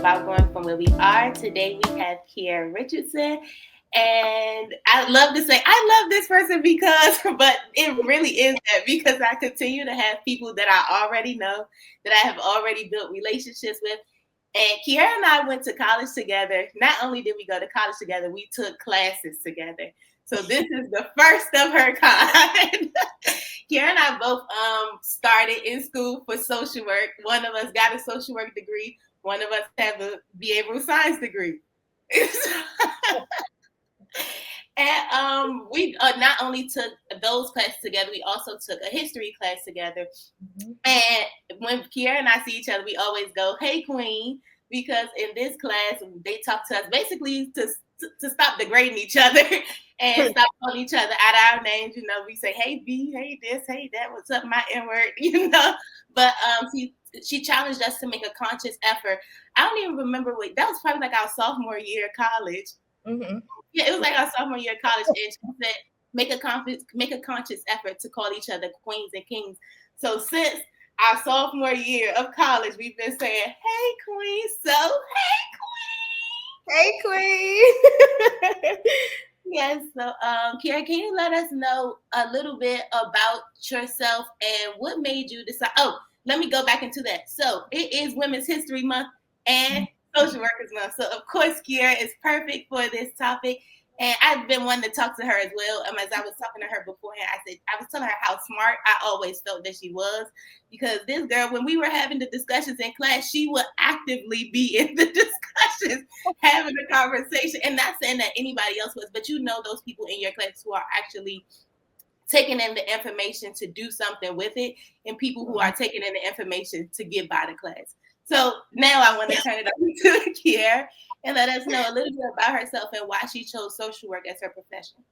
about growing from where we are. Today we have Keara Richardson. And I love to say I love this person because, but it really is that because I continue to have people that I already know, that I have already built relationships with. And Keara and I went to college together. Not only did we go to college together, we took classes together. So this is the first of her kind. Keara and I both started in school for social work. One of us got a social work degree. One of us have a behavioral science degree. And we not only took those classes together, we also took a history class together. Mm-hmm. And when Keara and I see each other, we always go, "Hey, Queen," because in this class, they talk to us basically to stop degrading each other and stop calling each other out our names. You know, we say, "Hey, B, hey, this, hey, that, what's up, my N-word," you know. But she challenged us to make a conscious effort. I don't even remember that was probably like our sophomore year of college. Mm-hmm. Yeah, it was like our sophomore year of college, and she said, make a conscious effort to call each other queens and kings. So since our sophomore year of college, we've been saying, "Hey, queen." So, hey, queen. Yes. So, Keara, can you let us know a little bit about yourself and what made you decide? Oh, let me go back into that. So it is Women's History Month and Social Workers Month. So of course, Keara is perfect for this topic. And I've been wanting to talk to her as well. As I was talking to her beforehand, I was telling her how smart I always felt that she was, because this girl, when we were having the discussions in class, she would actively be in the discussions, having the conversation, and not saying that anybody else was, but you know those people in your class who are actually taking in the information to do something with it, and people who are taking in the information to get by the class. So now I want to turn it over to Keara and let us know a little bit about herself and why she chose social work as her profession.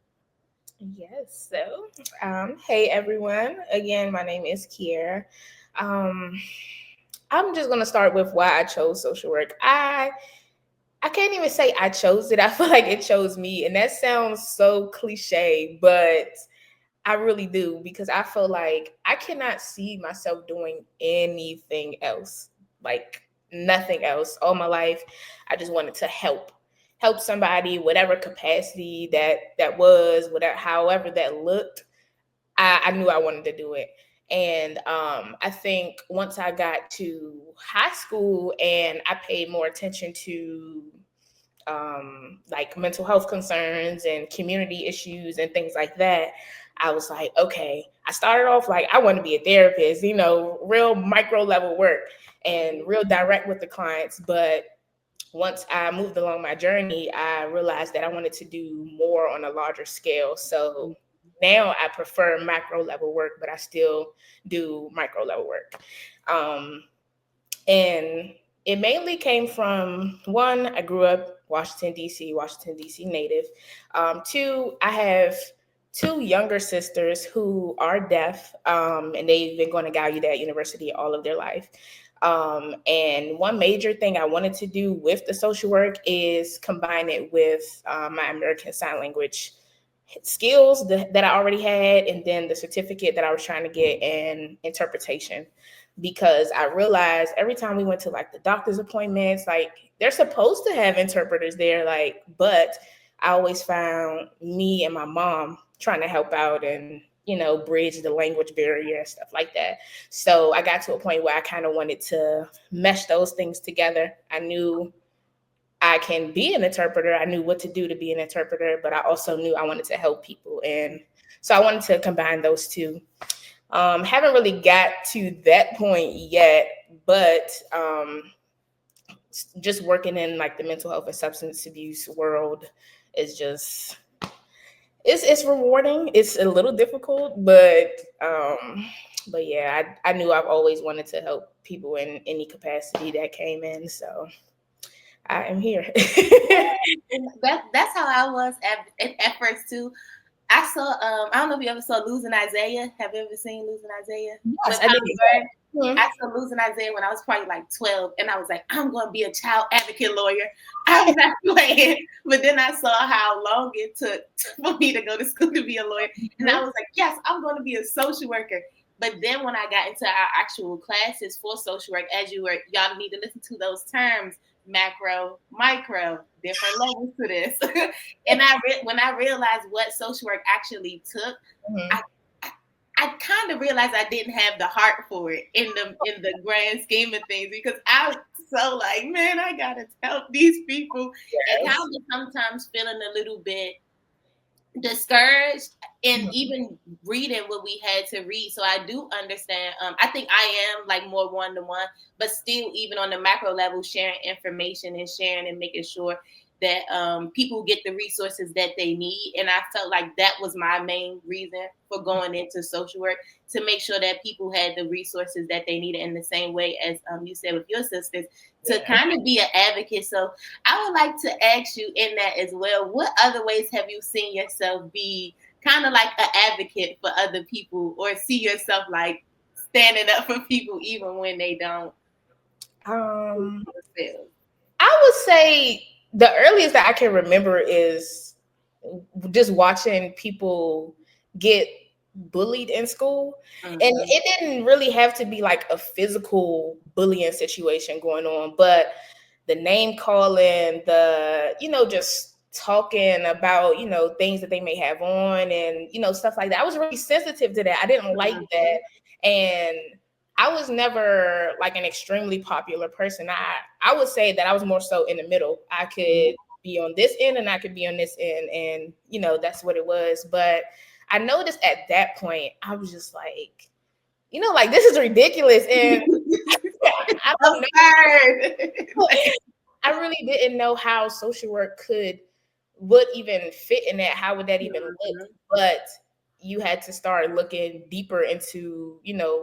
Yes. So, hey everyone. Again, my name is Keara. I'm just gonna start with why I chose social work. I can't even say I chose it. I feel like it chose me, and that sounds so cliche, but I really do, because I feel like I cannot see myself doing anything else, like nothing else. All my life, I just wanted to help somebody, whatever capacity that was, whatever, however that looked. I knew I wanted to do it. And I think once I got to high school and I paid more attention to like mental health concerns and community issues and things like that, I was like, okay, I started off like I want to be a therapist, you know, real micro level work and real direct with the clients. But once I moved along my journey, I realized that I wanted to do more on a larger scale. So now I prefer macro level work, but I still do micro level work. And it mainly came from, one, I grew up Washington, D.C. native. Two, I have two younger sisters who are deaf, and they've been going to Gallaudet University all of their life. And one major thing I wanted to do with the social work is combine it with my American Sign Language skills that I already had, and then the certificate that I was trying to get in interpretation. Because I realized every time we went to like the doctor's appointments, like they're supposed to have interpreters there, like, but I always found me and my mom trying to help out and, you know, bridge the language barrier and stuff like that. So I got to a point where I kind of wanted to mesh those things together. I knew I can be an interpreter. I knew what to do to be an interpreter, but I also knew I wanted to help people. And so I wanted to combine those two. Haven't really got to that point yet, but just working in like the mental health and substance abuse world is just, it's rewarding. It's a little difficult, but yeah, I knew I've always wanted to help people in any capacity that came in. So I am here. That's how I was at first too. I saw, I don't know if you ever saw Losing Isaiah. Have you ever seen Losing Isaiah? Yes, I did. I saw Losing Isaiah when I was probably like 12, and I was like, I'm going to be a child advocate lawyer. I'm not playing. But then I saw how long it took for me to go to school to be a lawyer, and I was like, yes, I'm going to be a social worker. But then when I got into our actual classes for social work, y'all need to listen to those terms. macro, micro, different levels to this. And when I realized what social work actually took, Mm-hmm. I kind of realized I didn't have the heart for it in the grand scheme of things, because I was so like, man, I gotta help these people, and Yes. kind of sometimes feeling a little bit discouraged and Mhm. even reading what we had to read. So I do understand. I think I am like more one-to-one, but still even on the macro level, sharing information and sharing and making sure that people get the resources that they need. And I felt like that was my main reason for going into social work, to make sure that people had the resources that they needed, in the same way as you said with your sisters, to Yeah. kind of be an advocate. So I would like to ask you in that as well, what other ways have you seen yourself be kind of like an advocate for other people, or see yourself like standing up for people even when they don't Um, feel? I would say the earliest that I can remember is just watching people get bullied in school. And Mm-hmm. it didn't really have to be like a physical bullying situation going on, but the name calling, just talking about, things that they may have on and, stuff like that. I was really sensitive to that. I didn't like that. And I was never like an extremely popular person. I would say that I was more so in the middle. I could be on this end and I could be on this end, and that's what it was. But I noticed at that point I was just like, like this is ridiculous, and I don't know. I really didn't know how social work would even fit in that. How would that even look? But you had to start looking deeper into,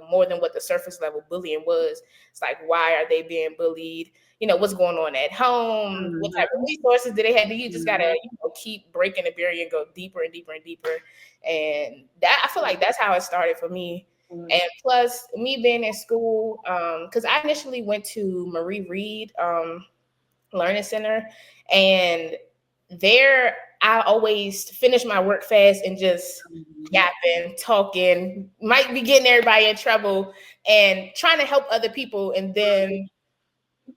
more than what the surface level bullying was. It's like, why are they being bullied? What's going on at home? What type of resources do they have? You just gotta, keep breaking the barrier and go deeper and deeper and deeper. And that, I feel like that's how it started for me. And plus, me being in school, because I initially went to Marie Reed Learning Center, and there I always finish my work fast and just yapping, talking, might be getting everybody in trouble and trying to help other people. And then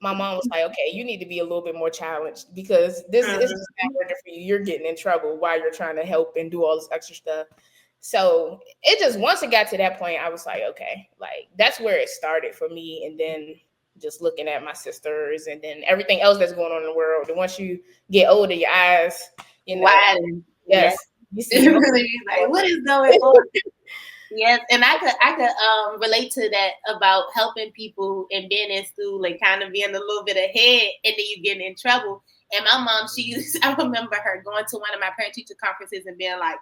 my mom was like, okay, you need to be a little bit more challenged, because this is just not working for you. You're getting in trouble while you're trying to help and do all this extra stuff. So it just, once it got to that point, I was like, okay, like that's where it started for me. And then just looking at my sisters and then everything else that's going on in the world. And once you get older, your eyes, Widen. yes, Yes. you see more. Like, what is going on? Yes, and I could relate to that about helping people and being in school and kind of being a little bit ahead, and then you getting in trouble. And my mom, I remember her going to one of my parent teacher conferences and being like,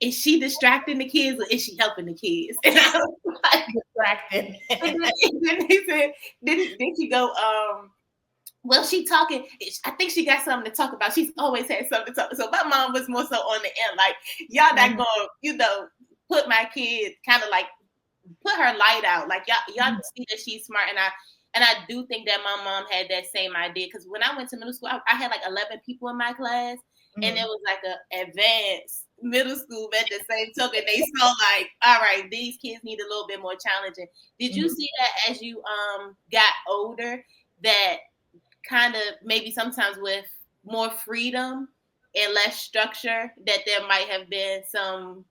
is she distracting the kids or is she helping the kids? And I was like, Distracted. and then they said, then she go, well, she talking. I think she got something to talk about. She's always had something to talk about. So my mom was more so on the end, like, y'all not gonna, put my kid kind of like put her light out. Like y'all see that she's smart, and I do think that my mom had that same idea, because when I went to middle school, I had like 11 people in my class, and it was like a advanced middle school. At the same token, they saw like, all right, these kids need a little bit more challenging. Did you see that as you got older, that kind of maybe sometimes with more freedom and less structure, that there might have been some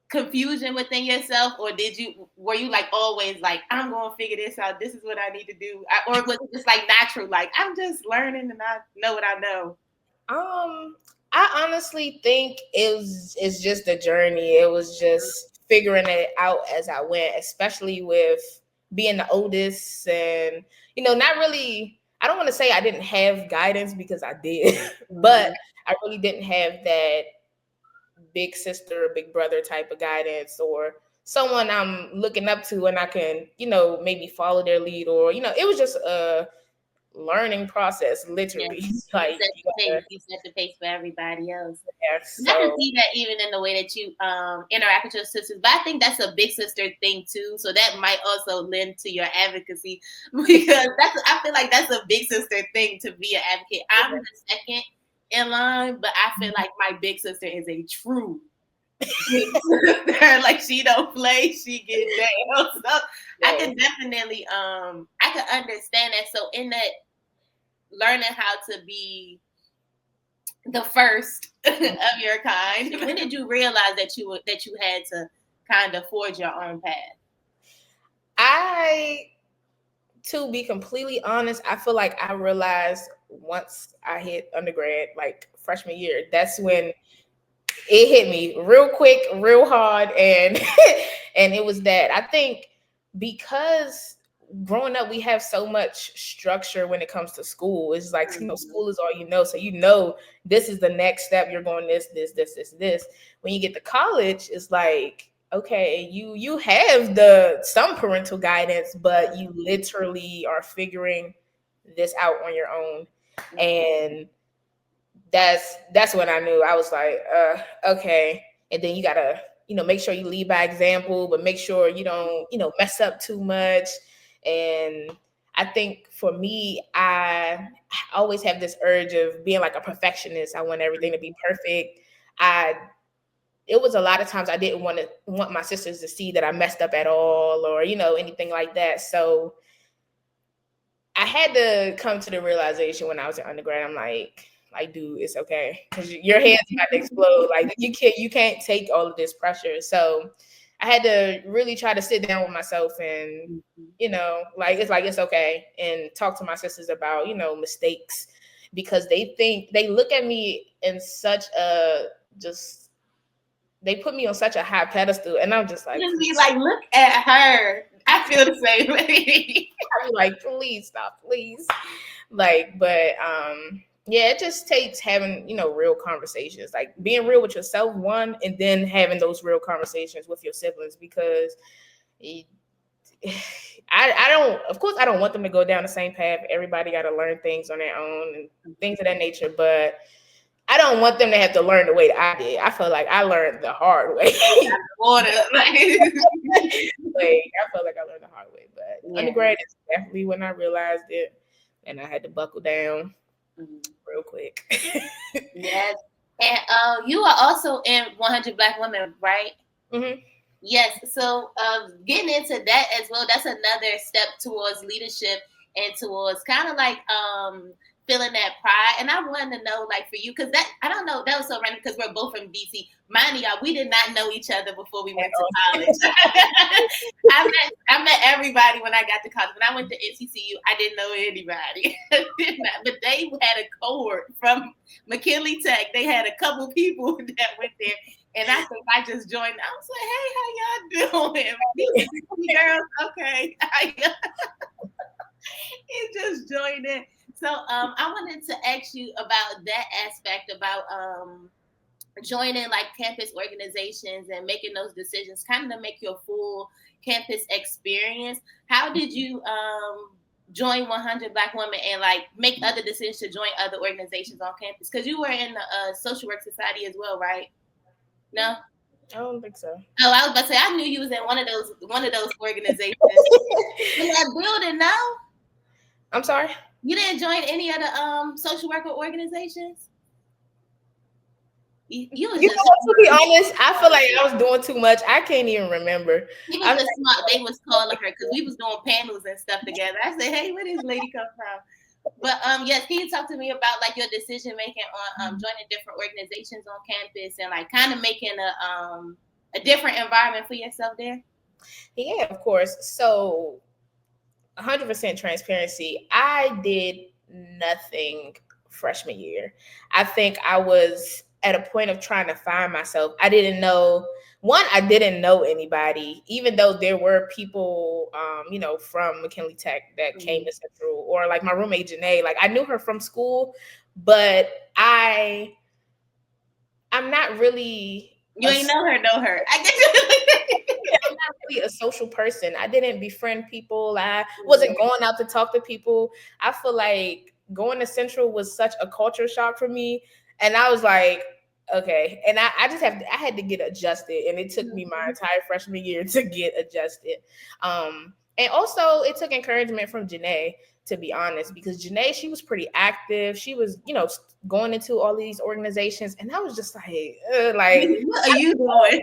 confusion within yourself? Or were you like always like, I'm gonna figure this out, this is what I need to do? Or was it just like natural, like I'm just learning and I know what I know? I honestly think it's just a journey. It was just figuring it out as I went, especially with being the oldest and not really, I don't want to say I didn't have guidance, because I did, but I really didn't have that big sister, big brother type of guidance, or someone I'm looking up to and I can, maybe follow their lead, or, it was just a learning process, Yeah. literally. You Like, set the pace. You set the pace for everybody else. yeah, And I can so see that even in the way that you interact with your sisters. But I think that's a big sister thing too. So that might also lend to your advocacy, because I feel like that's a big sister thing, to be an advocate. I'm the second in line, but I feel like my big sister is a true big sister. Like, she don't play, she get down. So I can definitely I can understand that. So in that learning how to be the first of your kind, when did you realize that you had to kind of forge your own path? To be completely honest, I feel like I realized once I hit undergrad, like freshman year, that's when it hit me real quick, real hard, and and it was that. I think because growing up we have so much structure when it comes to school. It's like, school is all you know, so this is the next step, you're going this. When you get to college, it's like, okay, you have some parental guidance, but you literally are figuring this out on your own. And that's when I knew. I was like, okay. And then you gotta, make sure you lead by example, but make sure you don't, mess up too much. And I think for me, I always have this urge of being like a perfectionist. I want everything to be perfect. It was a lot of times I didn't want my sisters to see that I messed up at all, or, anything like that. So I had to come to the realization when I was in undergrad. I'm like, dude, it's okay, because your head's about to explode. Like, you can't take all of this pressure. So I had to really try to sit down with myself and, it's okay, and talk to my sisters about, mistakes, because they look at me in such they put me on such a high pedestal, and I'm just like, just be like, look at her. I feel the same way. I'm like, please stop, please. But yeah, it just takes having, real conversations, like being real with yourself, one, and then having those real conversations with your siblings, because I don't want them to go down the same path. Everybody got to learn things on their own and things of that nature, but I don't want them to have to learn the way that I did. I feel like I learned the hard way. Water. I feel like I learned the hard way, but undergrad is definitely when I realized it, and I had to buckle down real quick. Yes, and you are also in 100 Black Women, right? Mm-hmm. Yes. So getting into that as well, that's another step towards leadership and towards kind of like feeling that pride. And I wanted to know, like, for you, because that, I don't know, that was so random because we're both from DC. Mind y'all, we did not know each other before we went to college. I met everybody when I got to college. When I went to NCCU, I didn't know anybody. But they had a cohort from McKinley Tech. They had a couple people that went there. And I think I just joined. I was like, hey, how y'all doing? Girls, okay. It just joined in. So I wanted to ask you about that aspect, about joining like campus organizations and making those decisions, kind of make your full campus experience. How did you join 100 Black Women and like make other decisions to join other organizations on campus? Because you were in the social work society as well, right? No, I don't think so. Oh, I was about to say, I knew you was in one of those organizations. In that building, no? I'm sorry? You didn't join any of the social worker organizations? You was to be honest, I feel like I was doing too much. I can't even remember. He was smart. They was calling her because we was doing panels and stuff together. I said, hey, where this lady come from? But yes, can you talk to me about like your decision making on joining different organizations on campus and like kind of making a different environment for yourself there? Yeah, of course. So 100% transparency. I did nothing freshman year. I think I was at a point of trying to find myself. I didn't know anybody, even though there were people, from McKinley Tech that came to Central, or like my roommate Janae. Like, I knew her from school, but I'm not really. You ain't know her. I guess. I'm not really a social person. I didn't befriend people. I wasn't going out to talk to people. I feel like going to Central was such a culture shock for me. And I was like, okay. And I had to get adjusted. And it took me my entire freshman year to get adjusted. And also it took encouragement from Janae, to be honest, because Janae, she was pretty active. She was, going into all these organizations. And I was just like, what are you doing?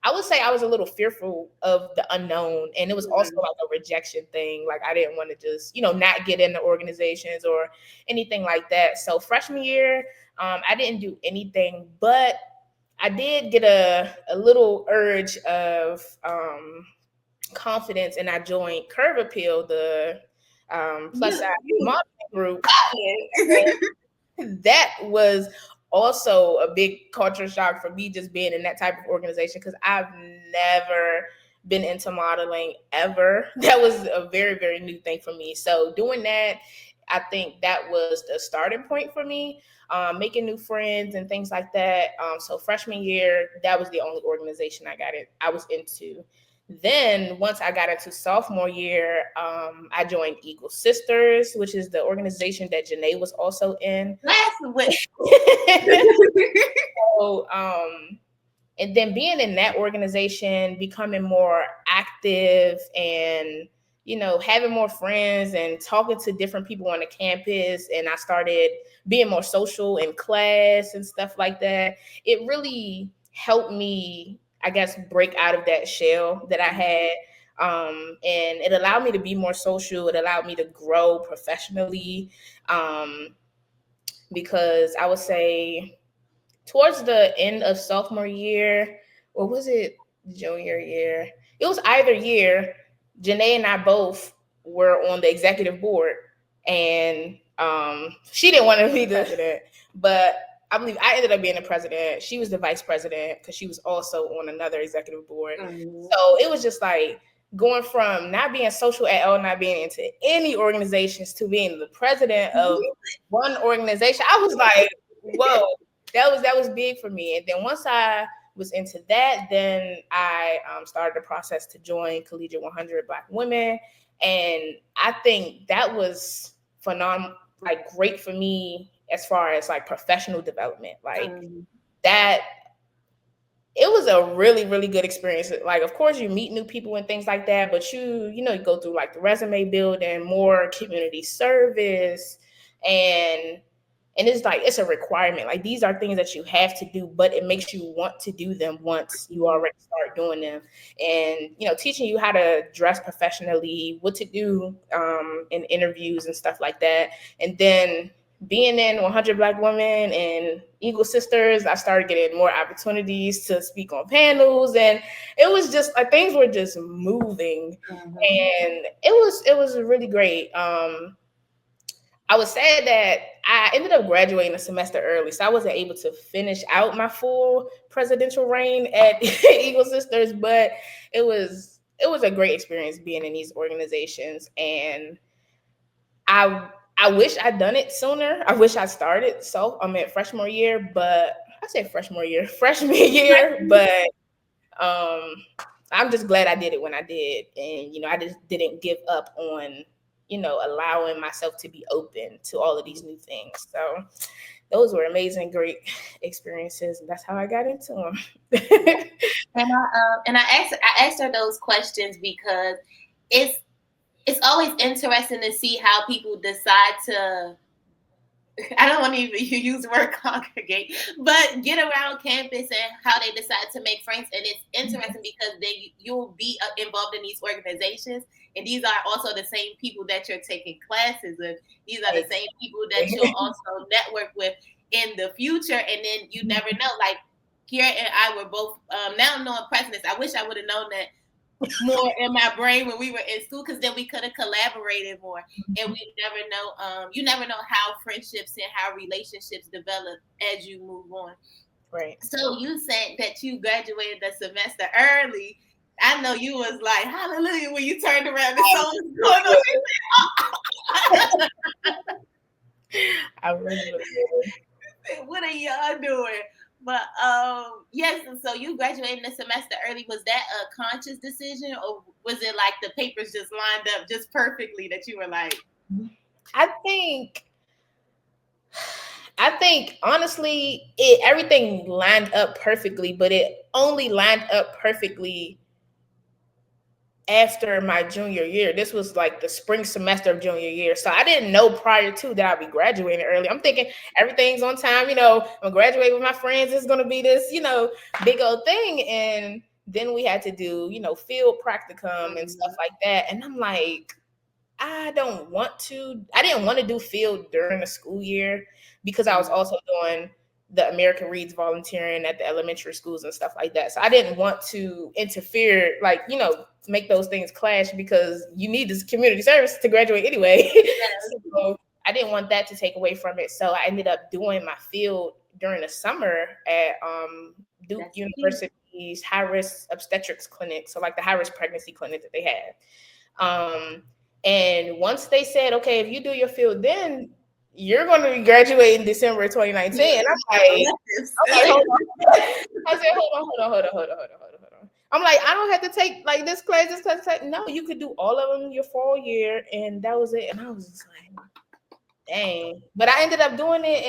I would say I was a little fearful of the unknown, and it was also Mhm. like a rejection thing. Like I didn't want to just, not get into organizations or anything like that. So freshman year, I didn't do anything, but I did get a little urge of confidence, and I joined Curve Appeal, the plus size You modeling group. it. That was also a big culture shock for me, just being in that type of organization, because I've never been into modeling ever. That was a very, very new thing for me. So doing that, I think that was the starting point for me, making new friends and things like that. So freshman year, that was the only organization I was into. Then once I got into sophomore year, I joined Eagle Sisters, which is the organization that Janae was also in. Last week. So, and then being in that organization, becoming more active and, having more friends and talking to different people on the campus. And I started being more social in class and stuff like that. It really helped me, I guess, break out of that shell that I had. And it allowed me to be more social. It allowed me to grow professionally. Because I would say towards the end of sophomore year, or was it junior year? It was either year. Janae and I both were on the executive board, and she didn't want to be the president, but I believe I ended up being the president. She was the vice president because she was also on another executive board. Mhm. So it was just like going from not being social at all, not being into any organizations, to being the president of one organization. I was like, whoa, that was big for me. And then once I was into that, then I started the process to join Collegiate 100 Black Women, and I think that was phenomenal, like great for me as far as like professional development, like that. It was a really, really good experience. Like, of course, you meet new people and things like that, but you go through like the resume building, more community service, and it's like it's a requirement. Like these are things that you have to do, but it makes you want to do them once you already start doing them. And teaching you how to dress professionally, what to do in interviews and stuff like that. And then being in 100 Black Women and Eagle Sisters, I started getting more opportunities to speak on panels, and it was just like things were just moving, and it was really great. I was sad that I ended up graduating a semester early, so I wasn't able to finish out my full presidential reign at Eagle Sisters, but it was a great experience being in these organizations, and I wish I'd done it sooner. I wish I started freshman year, but I said freshman year, but I'm just glad I did it when I did. And, I just didn't give up on, allowing myself to be open to all of these new things. So those were amazing, great experiences. And that's how I got into them. I asked her those questions because it's always interesting to see how people decide to, I don't want to even use the word congregate, but get around campus and how they decide to make friends. And it's interesting because you'll be involved in these organizations, and these are also the same people that you're taking classes with. These are the same people that you'll also network with in the future. And then you never know. Like Keara and I were both now knowing presidents. I wish I would have known that more in my brain when we were in school, because then we could have collaborated more. And we never know, you never know how friendships and how relationships develop as you move on. Right. So you said that you graduated the semester early. I know you was like, hallelujah, when you turned around and saw what's going on. I really what are y'all doing? But yes, so you graduated the semester early. Was that a conscious decision, or was it like the papers just lined up just perfectly that you were like? I think honestly, everything lined up perfectly, but it only lined up perfectly after my junior year. This was like the spring semester of junior year. So I didn't know prior to that I'd be graduating early. I'm thinking everything's on time, I'm gonna graduate with my friends. It's gonna be this, big old thing. And Then we had to do, field practicum and stuff like that. And I'm like, I didn't want to do field during the school year because I was also doing the American Reads volunteering at the elementary schools and stuff like that. So I didn't want to interfere, like, make those things clash because you need this community service to graduate anyway. So I didn't want that to take away from it. So I ended up doing my field during the summer at Duke University's high-risk obstetrics clinic. So like the high-risk pregnancy clinic that they had. And once they said, okay, if you do your field, then you're going to be graduating in December 2019. And I'm like, hold on. I said, hold on. I'm like, I don't have to take like this class. No, you could do all of them your fall year. And that was it. And I was just like, dang. But I ended up doing it.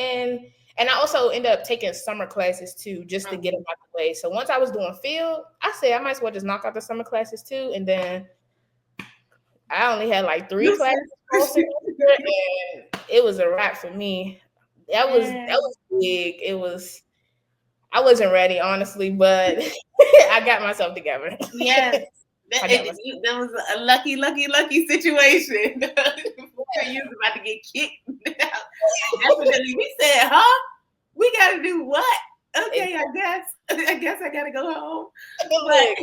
And I also ended up taking summer classes too, just to get them out the way. So once I was doing field, I said, I might as well just knock out the summer classes too. And then I only had like 3 classes all semester, and it was a wrap for me. That was big. I wasn't ready, honestly, but I got myself together. Yes. That was a lucky situation. You was about to get kicked. Definitely. We said, huh? We got to do what? Okay, I guess I gotta go home. But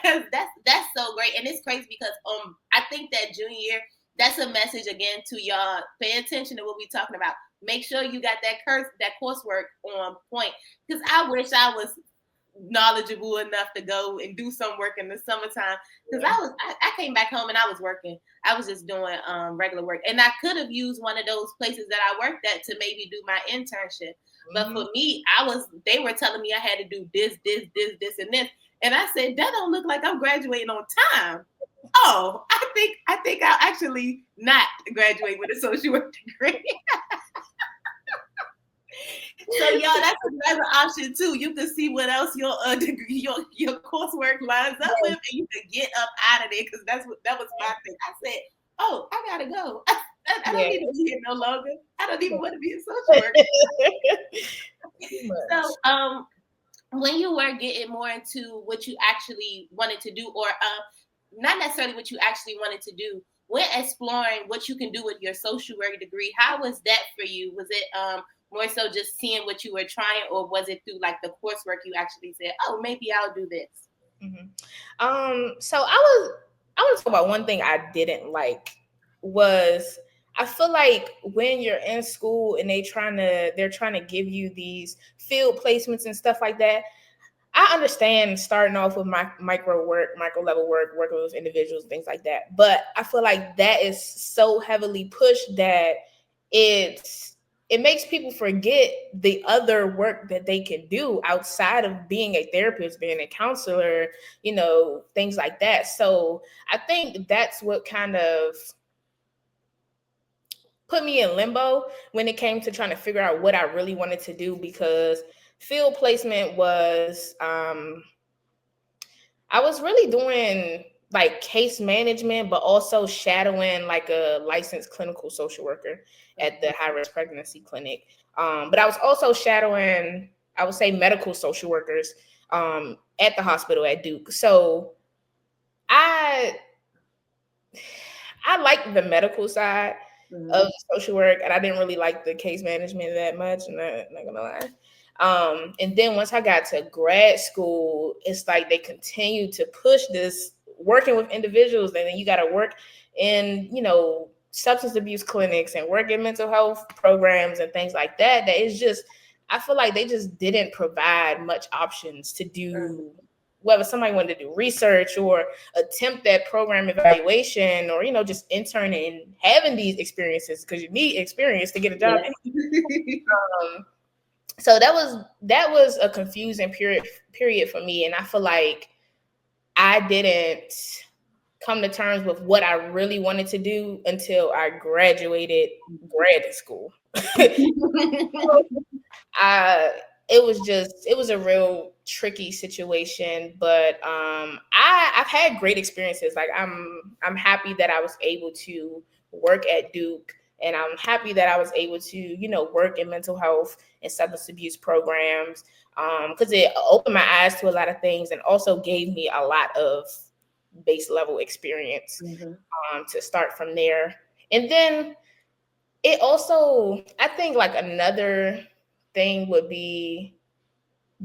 yes, that's so great, and it's crazy because I think that junior year, that's a message again to y'all. Pay attention to what we're talking about. Make sure you got that coursework on point. Because I wish I was knowledgeable enough to go and do some work in the summertime. Because I came back home and I was working. I was just doing regular work, and I could have used one of those places that I worked at to maybe do my internship. But for me, they were telling me I had to do this, and this. And I said, that don't look like I'm graduating on time. Oh, I think I'll actually not graduate with a social work degree. So y'all, that's another option too. You can see what else your degree, your coursework lines up with, and you can get up out of there because that was my thing. I said, oh, I gotta go. I don't need to be here no longer. I don't even want to be a social worker. So, when you were getting more into what you actually wanted to do, or not necessarily what you actually wanted to do, when exploring what you can do with your social work degree, how was that for you? Was it more so just seeing what you were trying, or was it through like the coursework you actually said, oh, maybe I'll do this? So I want to talk about one thing I didn't like was I feel like when you're in school and they're trying to give you these field placements and stuff like that. I understand starting off with micro level work, working with individuals, things like that. But I feel like that is so heavily pushed that it makes people forget the other work that they can do outside of being a therapist, being a counselor, things like that. So I think that's what kind of put me in limbo when it came to trying to figure out what I really wanted to do, because field placement was, I was really doing like case management, but also shadowing like a licensed clinical social worker at the high-risk pregnancy clinic. But I was also shadowing, I would say, medical social workers at the hospital at Duke. So I like the medical side of social work, and I didn't really like the case management that much. I'm not gonna lie. And then once I got to grad school, it's like they continue to push this working with individuals, and then you got to work in, substance abuse clinics and work in mental health programs and things like that. That is just, I feel like they just didn't provide much options to do. Whether somebody wanted to do research or attempt that program evaluation, or, just interning and having these experiences, because you need experience to get a job. So that was a confusing period for me. And I feel like I didn't come to terms with what I really wanted to do until I graduated grad school. It was a real tricky situation, but I've had great experiences. Like I'm happy that I was able to work at Duke, and I'm happy that I was able to, work in mental health and substance abuse programs. because it opened my eyes to a lot of things and also gave me a lot of base level experience to start from there. And then it also, I think like another thing would be,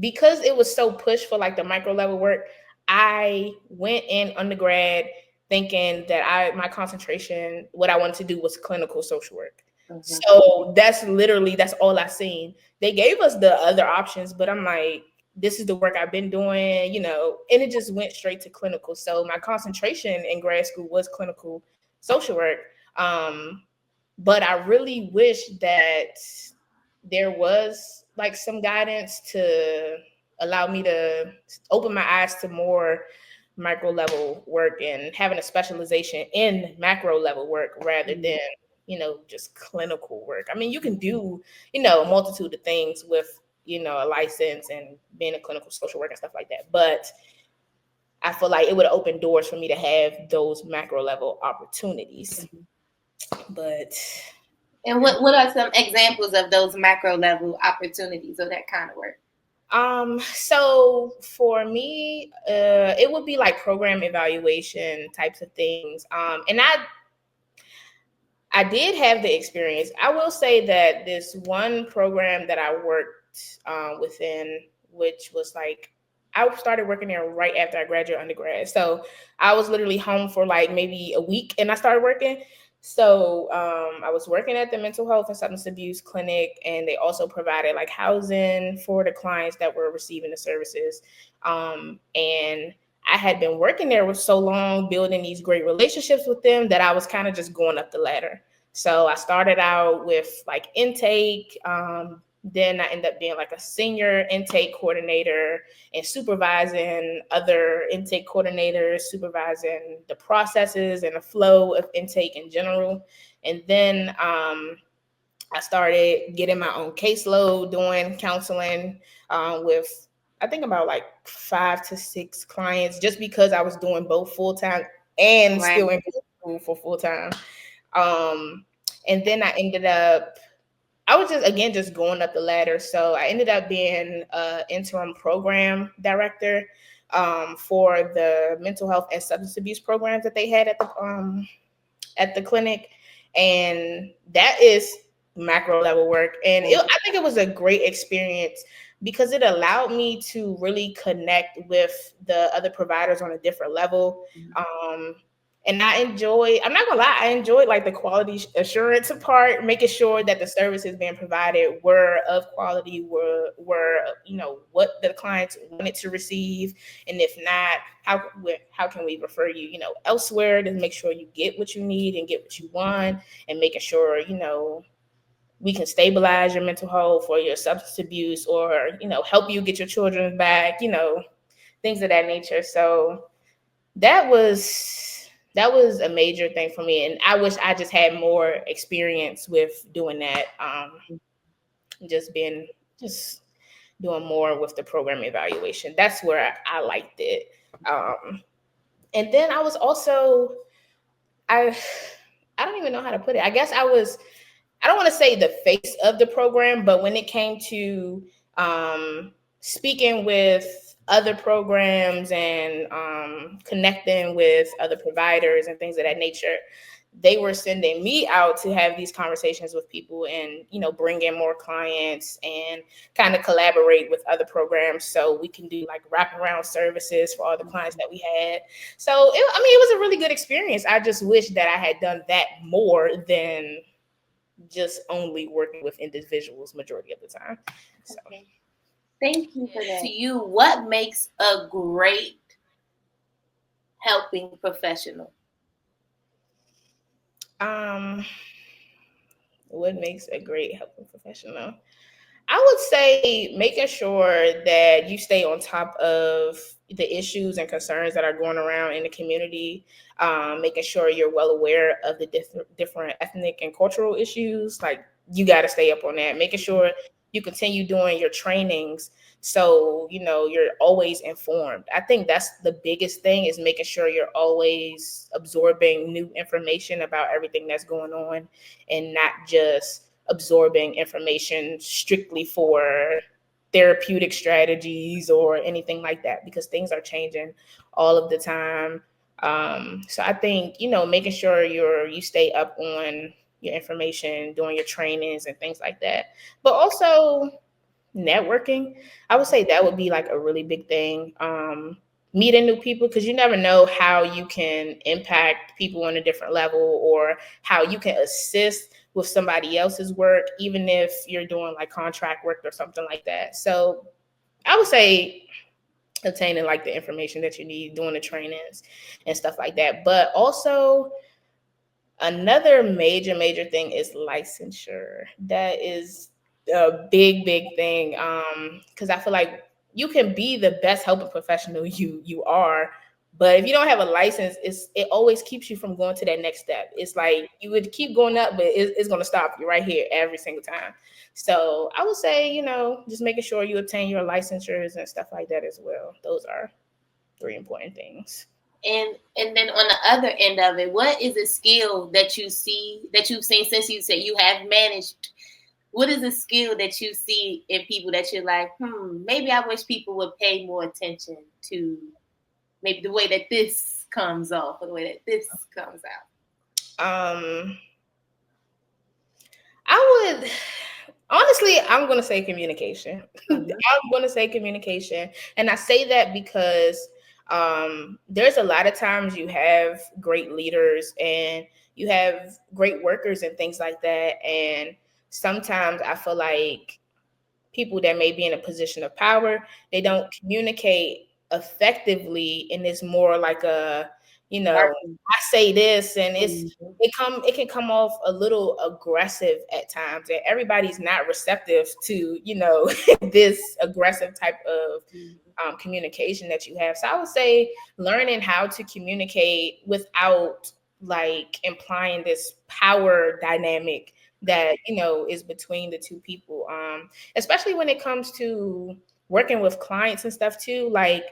because it was so pushed for like the micro level work, I went in undergrad thinking that my concentration, what I wanted to do was clinical social work. So that's all I seen. They gave us the other options, but I'm like, this is the work I've been doing, and it just went straight to clinical. So my concentration in grad school was clinical social work. But I really wish that there was like some guidance to allow me to open my eyes to more micro level work and having a specialization in macro level work rather than, just clinical work. I mean, you can do, a multitude of things with, a license and being a clinical social worker and stuff like that. But I feel like it would open doors for me to have those macro level opportunities. But and what are some examples of those macro level opportunities or that kind of work? So for me, it would be like program evaluation types of things. And I did have the experience. I will say that this one program that I worked within, which was like, I started working there right after I graduated undergrad. So I was literally home for like maybe a week and I started working. So I was working at the mental health and substance abuse clinic, and they also provided like housing for the clients that were receiving the services. And I had been working there with so long, building these great relationships with them, that I was kind of just going up the ladder. So I started out with like intake. Then I ended up being like a senior intake coordinator and supervising other intake coordinators, supervising the processes and the flow of intake in general. And then I started getting my own caseload, doing counseling with, I think, about like 5 to 6 clients, just because I was doing both full time and still in school for full time. And then I ended up, I was just going up the ladder. So I ended up being an interim program director for the mental health and substance abuse programs that they had at the clinic. And that is macro level work. And I think it was a great experience because it allowed me to really connect with the other providers on a different level. And I'm not gonna lie, I enjoyed like the quality assurance part, making sure that the services being provided were of quality, were what the clients wanted to receive, and if not, how can we refer you elsewhere to make sure you get what you need and get what you want, and making sure we can stabilize your mental health or your substance abuse, or help you get your children back, things of that nature. So that was a major thing for me, and I wish I just had more experience with doing that. Just doing more with the program evaluation. That's where I liked it. And then I was also, I don't even know how to put it. I guess I don't want to say the face of the program, but when it came to speaking with other programs and connecting with other providers and things of that nature, they were sending me out to have these conversations with people and, bring in more clients and kind of collaborate with other programs so we can do like wraparound services for all the clients that we had. So, it was a really good experience. I just wish that I had done that more than just only working with individuals majority of the time. So. Okay. Thank you for that. To you, what makes a great helping professional? What makes a great helping professional? I would say making sure that you stay on top of the issues and concerns that are going around in the community, making sure you're well aware of the different ethnic and cultural issues. Like, you got to stay up on that, making sure you continue doing your trainings so you're always informed. I think that's the biggest thing, is making sure you're always absorbing new information about everything that's going on, and not just absorbing information strictly for therapeutic strategies or anything like that, because things are changing all of the time. So I think, making sure you stay up on your information, doing your trainings and things like that. But also networking, I would say that would be like a really big thing. Meeting new people, because you never know how you can impact people on a different level, or how you can assist with somebody else's work, even if you're doing like contract work or something like that. So I would say obtaining like the information that you need, doing the trainings and stuff like that. But also another major thing is licensure. That is a big thing. Because I feel like you can be the best helping professional you are, but if you don't have a license, it always keeps you from going to that next step. It's like you would keep going up, but it's going to stop you right here every single time. So I would say, just making sure you obtain your licensures and stuff like that as well. Those are 3 important things. And then on the other end of it, what is a skill that you see, that you've seen since you said you have managed? What is a skill that you see in people that you're like, maybe I wish people would pay more attention to, maybe the way that this comes off or the way that this comes out? I would honestly, I'm going to say communication. I'm going to say communication. And I say that because there's a lot of times you have great leaders and you have great workers and things like that. And sometimes I feel like people that may be in a position of power, they don't communicate effectively, and it's more like I say this, and it can come off a little aggressive at times, and everybody's not receptive to this aggressive type of communication that you have. So I would say learning how to communicate without like implying this power dynamic that is between the two people, especially when it comes to working with clients and stuff too. Like,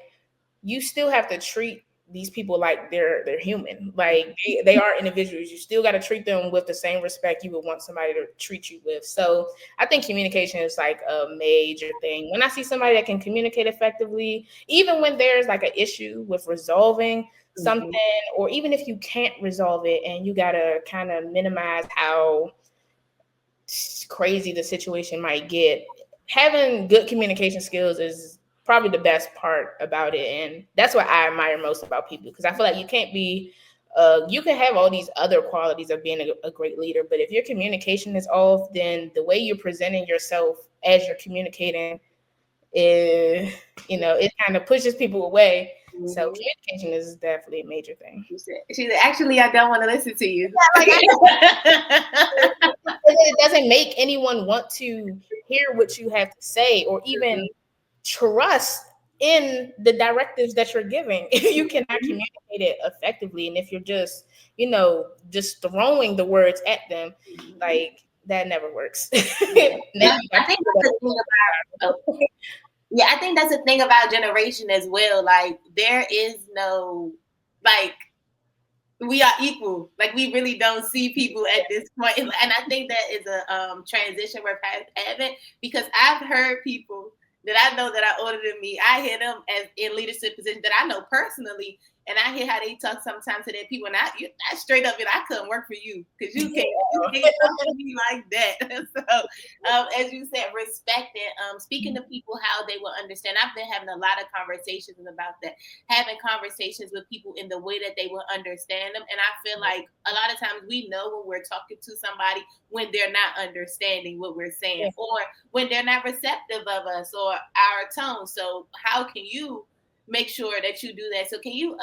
you still have to treat these people like they're human, like they are individuals. You still got to treat them with the same respect you would want somebody to treat you with. So I think communication is like a major thing. When I see somebody that can communicate effectively, even when there's like an issue with resolving something, or even if you can't resolve it and you got to kind of minimize how crazy the situation might get, having good communication skills is probably the best part about it. And that's what I admire most about people, because I feel like you can't be you can have all these other qualities of being a great leader, but if your communication is off, then the way you're presenting yourself as you're communicating, it kind of pushes people away. So communication is definitely a major thing. She said, actually, I don't want to listen to you. It doesn't make anyone want to hear what you have to say, or even trust in the directives that you're giving, if you cannot communicate it effectively. And if you're just throwing the words at them, like, that never works. I think that's the thing about generation as well. Like, there is no, like, we are equal. Like, we really don't see people at this point. And I think that is a transition we're having, because I've heard people that I know that are older than me. I hear them as in leadership positions that I know personally, and I hear how they talk sometimes to their people. And I straight up, I couldn't work for you, because you can't talk to me like that. So, as you said, respecting, speaking to people how they will understand. I've been having a lot of conversations about that, having conversations with people in the way that they will understand them. And I feel like a lot of times we know when we're talking to somebody when they're not understanding what we're saying, or when they're not receptive of us or our tone. So how can you make sure that you do that? So can you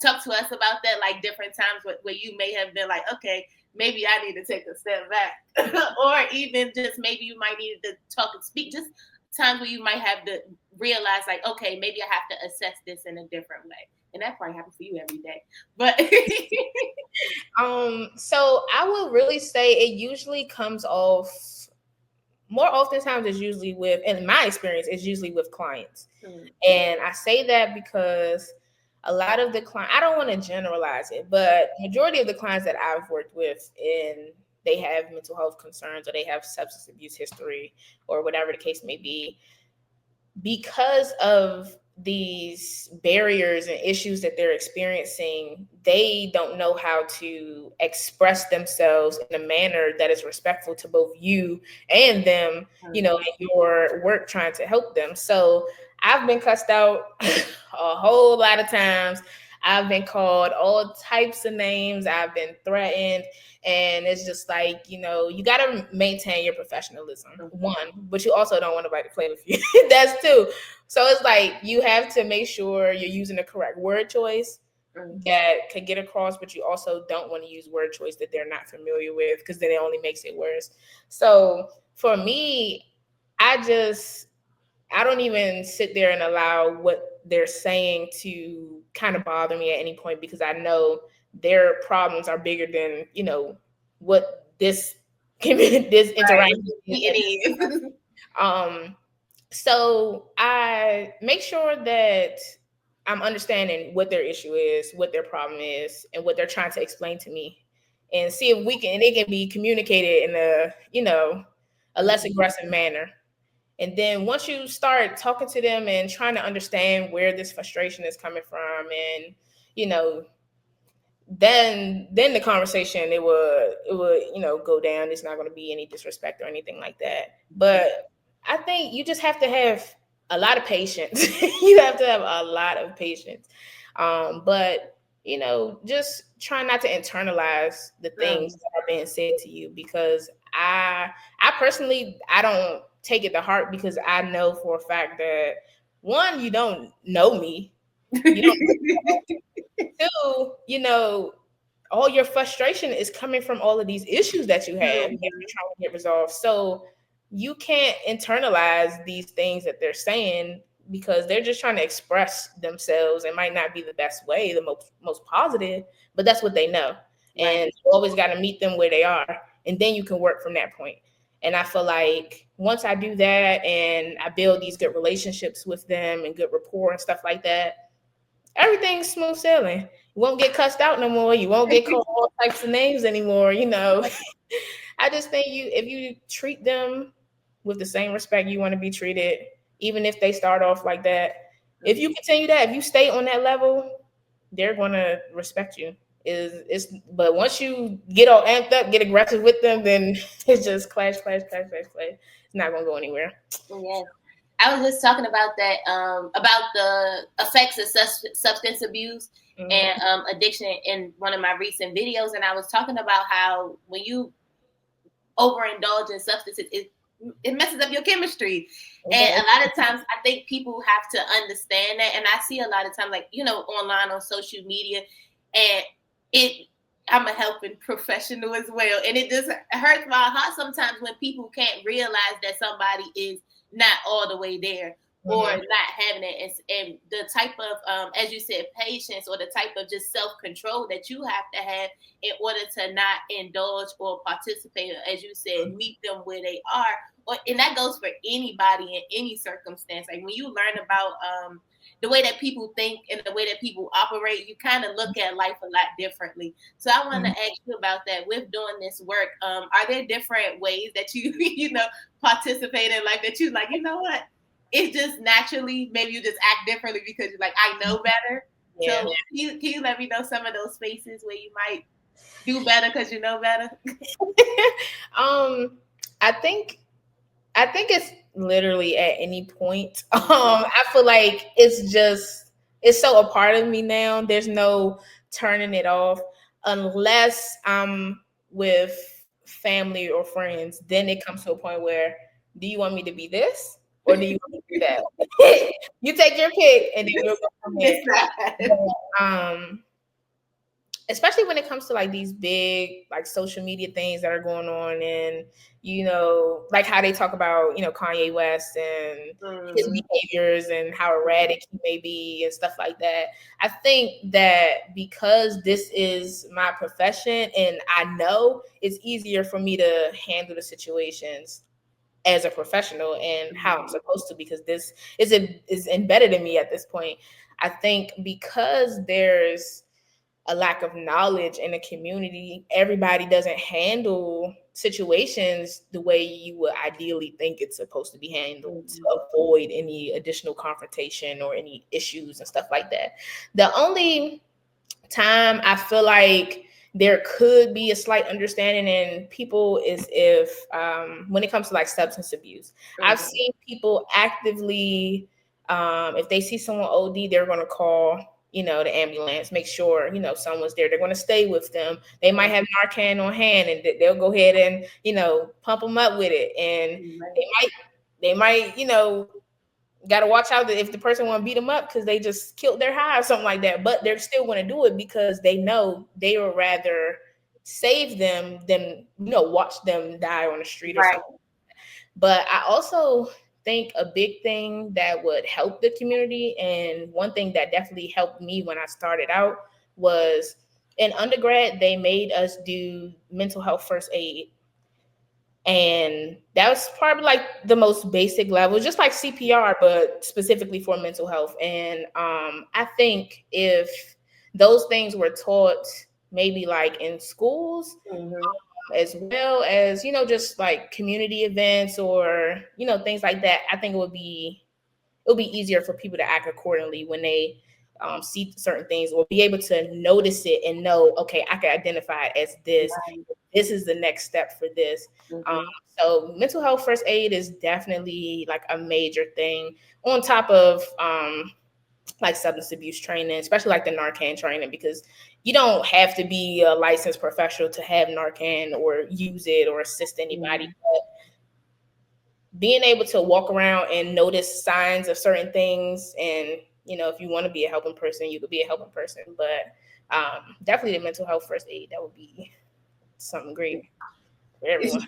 talk to us about that, like different times where you may have been like, okay, maybe I need to take a step back, or even just maybe you might need to talk and speak, just times where you might have to realize, like, okay, maybe I have to assess this in a different way. And that probably happens for you every day. But so I would really say it usually comes off, more oftentimes it's usually with, in my experience, it's usually with clients. And I say that because a lot of the clients, I don't want to generalize it, but majority of the clients that I've worked with, they have mental health concerns, or they have substance abuse history, or whatever the case may be. because of these barriers and issues that they're experiencing, they don't know how to express themselves in a manner that is respectful to both you and them, in your work trying to help them. So I've been cussed out a whole lot of times. I've been called all types of names. I've been threatened. And it's just like, you got to maintain your professionalism, one, but you also don't want nobody to play with you. That's two. So it's like you have to make sure you're using the correct word choice that could get across, but you also don't want to use word choice that they're not familiar with, because then it only makes it worse. So for me, I don't even sit there and allow what they're saying to kind of bother me at any point, because I know their problems are bigger than, what this this interaction is. So I make sure that I'm understanding what their issue is, what their problem is, and what they're trying to explain to me, and see if it can be communicated in a less aggressive manner. And then once you start talking to them and trying to understand where this frustration is coming from, and you know, then the conversation it would go down. It's not going to be any disrespect or anything like that. But I think you just have to have a lot of patience. You have to have a lot of patience. But just try not to internalize the things that are being said to you, because I personally, I don't take it to heart, because I know for a fact that, one, you don't know me. You don't. Two, all your frustration is coming from all of these issues that you have that you're trying to get resolved. So you can't internalize these things that they're saying, because they're just trying to express themselves. It might not be the best way, the most positive, but that's what they know. And you always got to meet them where they are, and then you can work from that point. And I feel like once I do that and I build these good relationships with them and good rapport and stuff like that, everything's smooth sailing. You won't get cussed out no more. You won't get called all types of names anymore. I just think if you treat them with the same respect you want to be treated, even if they start off like that, if you continue that, if you stay on that level, they're gonna respect you. But once you get all amped up, get aggressive with them, then it's just clash, clash, clash, clash, clash. It's not gonna go anywhere. Yeah. I was just talking about that, about the effects of substance abuse and addiction in one of my recent videos. And I was talking about how when you overindulge in substances, it messes up your chemistry. Okay. And a lot of times I think people have to understand that. And I see a lot of times, like, online on social media, and I'm a helping professional as well. And it just hurts my heart sometimes when people can't realize that somebody is not all the way there, or not having it. And the type of, as you said, patience, or the type of just self-control that you have to have in order to not indulge or participate, or, as you said, meet them where they are. And that goes for anybody in any circumstance. Like when you learn about the way that people think and the way that people operate, you kind of look at life a lot differently. So I want to ask you about that. With doing this work, are there different ways that you, participate in life that you like, what? It's just naturally, maybe you just act differently because you're like, I know better. Yeah. So can you let me know some of those spaces where you might do better because you know better? I think it's literally at any point. I feel like it's so a part of me now. There's no turning it off, unless I'm with family or friends. Then it comes to a point where, do you want me to be this, or do you want me to do that? You take your pick, and then you'll go from there. Especially when it comes to like these big like social media things that are going on, and like how they talk about Kanye West and his behaviors and how erratic he may be and stuff like that. I think that because this is my profession and I know, it's easier for me to handle the situations as a professional and how I'm supposed to, because this is embedded in me at this point. I think because there's a lack of knowledge in the community, everybody doesn't handle situations the way you would ideally think it's supposed to be handled to Mhm. avoid any additional confrontation or any issues and stuff like that. The only time I feel like there could be a slight understanding in people is if when it comes to like substance abuse. I've Mhm. seen people actively if they see someone OD, they're going to call, you know, the ambulance, make sure, you know, someone's there. They're going to stay with them. They might have Narcan on hand and they'll go ahead and, you know, pump them up with it. And Right. they might, you know, got to watch out that if the person want to beat them up because they just killed their high or something like that, but they're still going to do it because they know they would rather save them than, you know, watch them die on the street or Right. something. But I also think a big thing that would help the community, and one thing that definitely helped me when I started out, was in undergrad they made us do mental health first aid. And that was probably like the most basic level, just like CPR, but specifically for mental health. And I think if those things were taught maybe like in schools, Mhm. as well as, you know, just like community events or, you know, things like that, I think it'll be easier for people to act accordingly when they see certain things, or be able to notice it and know, okay, I can identify it as this. Right. This is the next step for this. Um, Mhm. so mental health first aid is definitely like a major thing on top of like substance abuse training, especially like the Narcan training, because you don't have to be a licensed professional to have Narcan or use it or assist anybody. Mhm. Being able to walk around and notice signs of certain things, and, you know, if you want to be a helping person, you could be a helping person. But definitely the mental health first aid, that would be something great for everyone.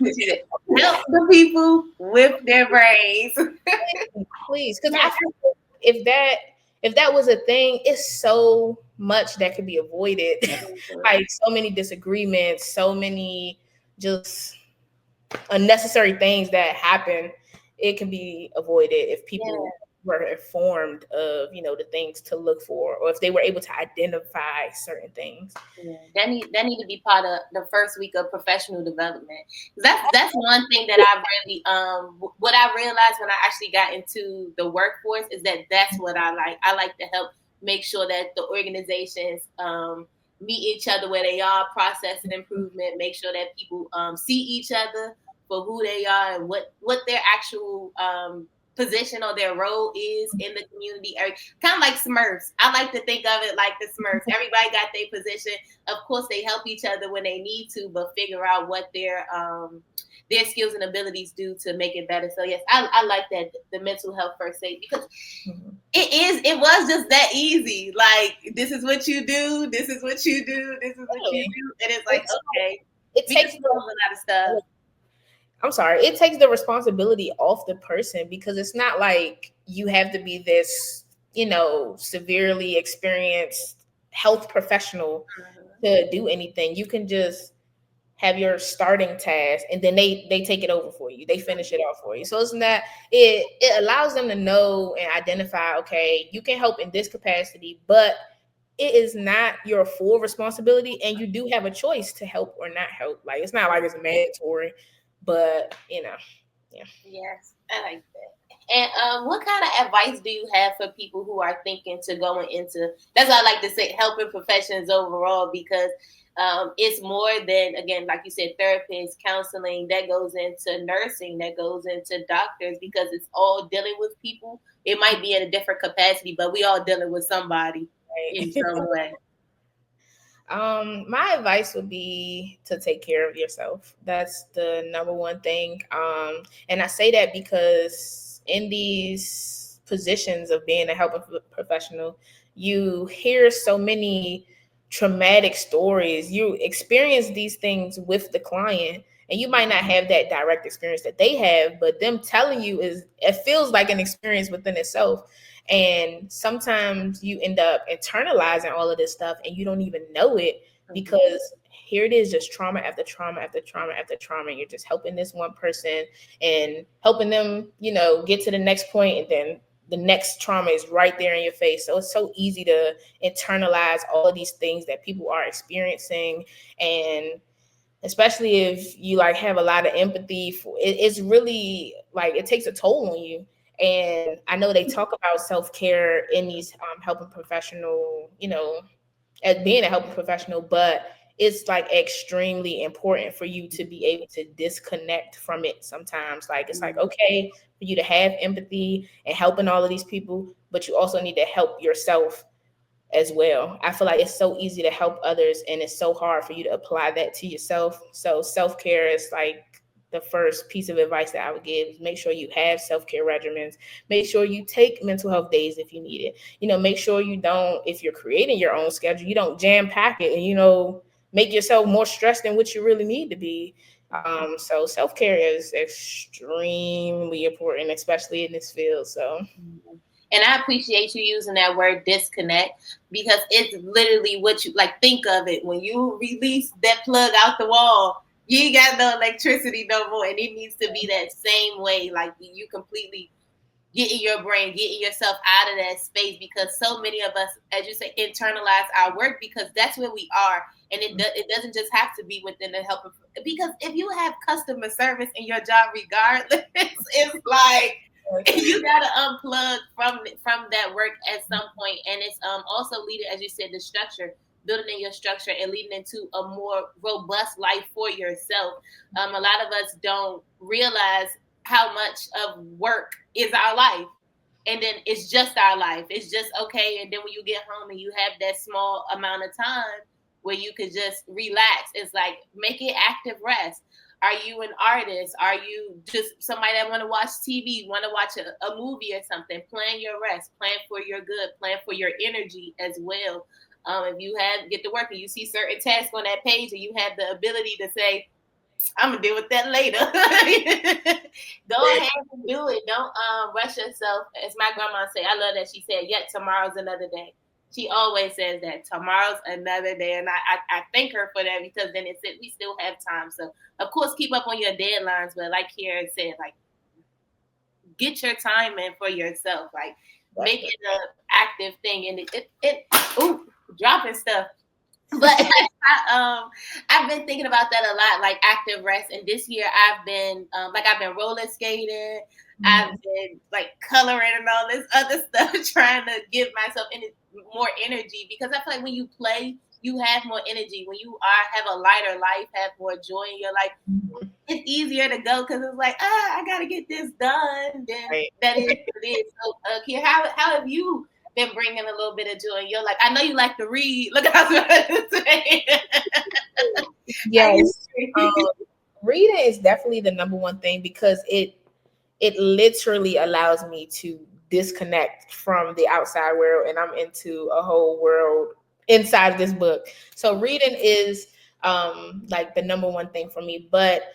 Help the people with their brains. Please, because I feel like if that was a thing, it's so much that could be avoided. Like so many disagreements, so many just unnecessary things that happen, it can be avoided if people Yeah. were informed of, you know, the things to look for, or if they were able to identify certain things. Yeah, that need to be part of the first week of professional development. 'Cause that's one thing that I really what I realized when I actually got into the workforce is that that's what I like. I like to help make sure that the organizations meet each other where they are, process and improvement, make sure that people see each other for who they are and what their actual position or their role is in the community. Kind of like Smurfs. I like to think of it like the Smurfs. Everybody got their position. Of course, they help each other when they need to, but figure out what their skills and abilities do to make it better. So yes, I like that, the mental health first aid, because it was just that easy. Like, this is what you do, this is what you do, this is what you Really, do, and it's like, it's, okay, it we can takes solve a lot of stuff. I'm sorry, it takes the responsibility off the person, because it's not like you have to be this, you know, severely experienced health professional to do anything. You can just have your starting task, and then they take it over for you. They finish it off for you. So it's not, it allows them to know and identify, okay, you can help in this capacity, but it is not your full responsibility, and you do have a choice to help or not help. Like, it's not like it's mandatory, but, you know, yeah. Yes, I like that. And what kind of advice do you have for people who are thinking to going into? That's why I like to say helping professions overall, because it's more than, again, like you said, therapists, counseling. That goes into nursing. That goes into doctors, because it's all dealing with people. It might be in a different capacity, but we all dealing with somebody in Right. some way. My advice would be to take care of yourself. That's the number one thing. And I say that because in these positions of being a helping professional, you hear so many traumatic stories. You experience these things with the client, and you might not have that direct experience that they have, but them telling you it feels like an experience within itself. And sometimes you end up internalizing all of this stuff and you don't even know it, because here it is, just trauma after trauma after trauma after trauma. And you're just helping this one person and helping them, you know, get to the next point, and then the next trauma is right there in your face. So it's so easy to internalize all of these things that people are experiencing. And especially if you like have a lot of empathy for it, it's really like it takes a toll on you. And I know they talk about self-care in these helping professional, as being a helping professional, but it's like extremely important for you to be able to disconnect from it sometimes. Like it's like okay for you to have empathy and helping all of these people, but you also need to help yourself as well. I feel like it's so easy to help others and it's so hard for you to apply that to yourself. So self-care is like the first piece of advice that I would give is make sure you have self-care regimens. Make sure you take mental health days if you need it. Make sure you don't, if you're creating your own schedule, you don't jam pack it and, make yourself more stressed than what you really need to be. So self-care is extremely important, especially in this field. So and I appreciate you using that word disconnect, because it's literally what you like. Think of it, when you release that plug out the wall, you ain't got no electricity no more, and it needs to be that same way. Like you completely getting your brain, getting yourself out of that space, because so many of us, as you say, internalize our work because that's where we are. And it doesn't just have to be within the help, because if you have customer service in your job regardless, it's like you gotta unplug from that work at some point. And it's also leading, as you said, the structure, building in your structure and leading into a more robust life for yourself. A lot of us don't realize how much of work is our life, and then it's just our life. It's just okay. And then when you get home and you have that small amount of time where you could just relax, it's like make it active rest. Are you an artist? Are you just somebody that want to watch TV, want to watch a movie or something? Plan your rest, plan for your good, plan for your energy as well. If you get to work and you see certain tasks on that page and you have the ability to say, I'm gonna deal with that later. Go ahead and do it. Don't rush yourself. As my grandma say, I love that she said, "Yet tomorrow's another day." She always says that tomorrow's another day, and I thank her for that, because then it said we still have time. So of course, keep up on your deadlines, but like Keara said, like get your time in for yourself. Like make it an active thing, and ooh, dropping stuff. But I've been thinking about that a lot, like active rest. And this year I've been I've been roller skating, I've been like coloring and all this other stuff, trying to give myself more energy, because I feel like when you play, you have more energy. When you have a lighter life, have more joy in your life, it's easier to go, because it's like, I gotta get this done. Then that is what it is. So, Keara, how have you been bringing a little bit of joy in your life? I know you like to read. Look, I was about to say. Yes, reading is definitely the number one thing, because it literally allows me to disconnect from the outside world, and I'm into a whole world inside this book. So reading is like the number one thing for me. But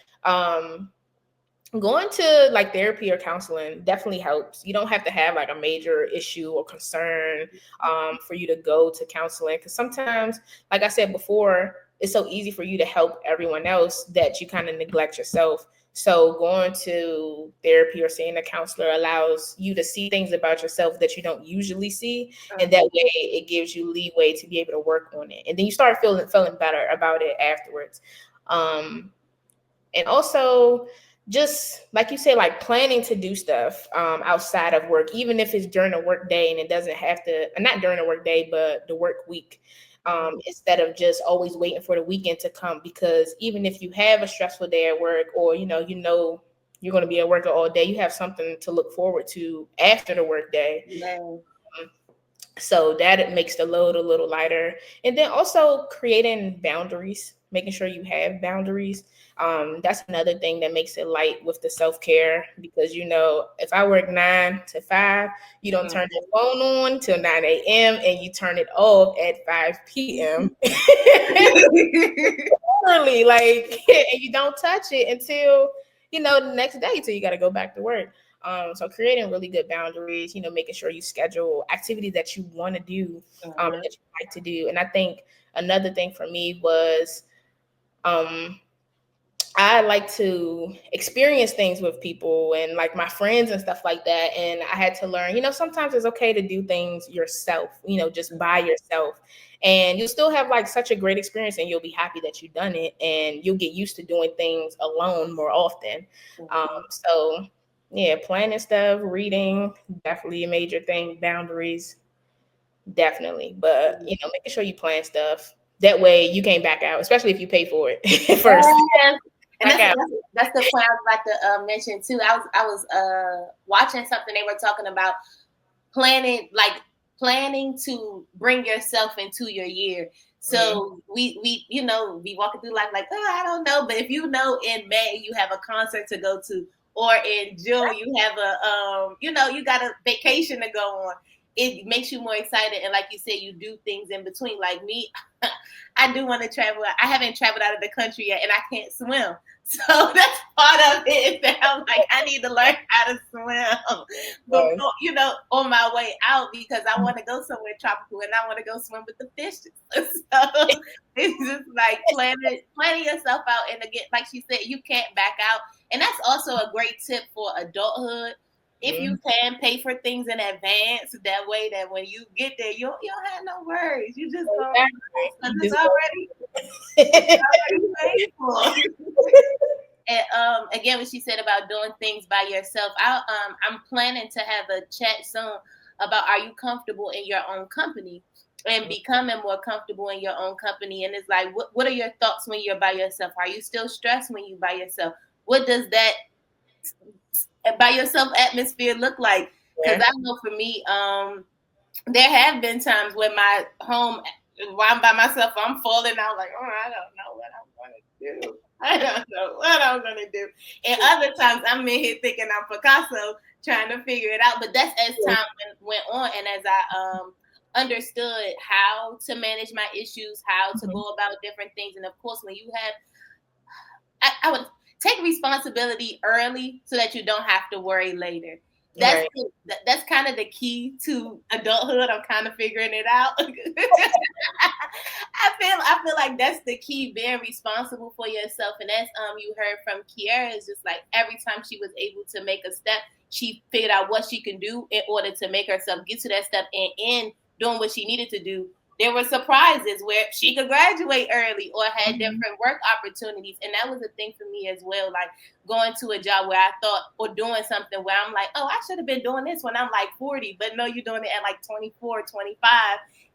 going to like therapy or counseling definitely helps. You don't have to have like a major issue or concern for you to go to counseling, because sometimes, like I said before, it's so easy for you to help everyone else that you kind of neglect yourself. So going to therapy or seeing a counselor allows you to see things about yourself that you don't usually see. And that way it gives you leeway to be able to work on it. And then you start feeling better about it afterwards. And also, just like you say, like planning to do stuff outside of work, even if it's during a work day, and it doesn't have to, not during the work day, but the work week, instead of just always waiting for the weekend to come. Because even if you have a stressful day at work, or you're going to be at work all day, you have something to look forward to after the work day. So that it makes the load a little lighter. And then also creating boundaries, making sure you have boundaries. That's another thing that makes it light with the self-care, because if I work 9 to 5, you don't turn the phone on till 9 a.m. and you turn it off at 5 p.m. Early, like, and you don't touch it until the next day, till you got to go back to work. So creating really good boundaries, making sure you schedule activities that you want to do, that you like to do. And I think another thing for me was, I like to experience things with people and like my friends and stuff like that. And I had to learn, sometimes it's okay to do things yourself, just by yourself. and you'll still have like such a great experience, and you'll be happy that you've done it, and you'll get used to doing things alone more often. So yeah, planning stuff, reading, definitely a major thing. Boundaries, definitely, but making sure you plan stuff. That way you can't back out, especially if you pay for it first. Yes. And that's the point I was about to mention too. I was watching something, they were talking about planning to bring yourself into your year. So we walking through life like, oh, I don't know, but if you know in May you have a concert to go to, or in June you have a you got a vacation to go on, it makes you more excited. And like you said, you do things in between. Like me, I do want to travel. I haven't traveled out of the country yet, and I can't swim. So that's part of it. That I'm like, I need to learn how to swim before, on my way out, because I want to go somewhere tropical and I want to go swim with the fishes. So it's just like planning yourself out. And again, like she said, you can't back out. And that's also a great tip for adulthood. If you can pay for things in advance, that way that when you get there, you don't have no worries. You just go, it's already paid for. And again, what she said about doing things by yourself, I'm planning to have a chat soon about, are you comfortable in your own company, and becoming more comfortable in your own company. And it's like, what are your thoughts when you're by yourself? Are you still stressed when you're by yourself? What does that by yourself atmosphere look like? Because I know for me, there have been times when my home, while I'm by myself, I'm falling out like, oh, I don't know what I'm going to do. I don't know what I'm going to do. And other times I'm in here thinking I'm Picasso, trying to figure it out. But that's as time went on, and as I understood how to manage my issues, how to go about different things. And of course, when you have, I would take responsibility early so that you don't have to worry later. That's kind of the key to adulthood. I'm kind of figuring it out. I feel like that's the key, being responsible for yourself. And as you heard from Keara, is just like every time she was able to make a step, she figured out what she can do in order to make herself get to that step. And in doing what she needed to do, there were surprises where she could graduate early or had different work opportunities. And that was a thing for me as well. Like going to a job where I thought, or doing something where I'm like, oh, I should have been doing this when I'm like 40, but no, you're doing it at like 24, 25.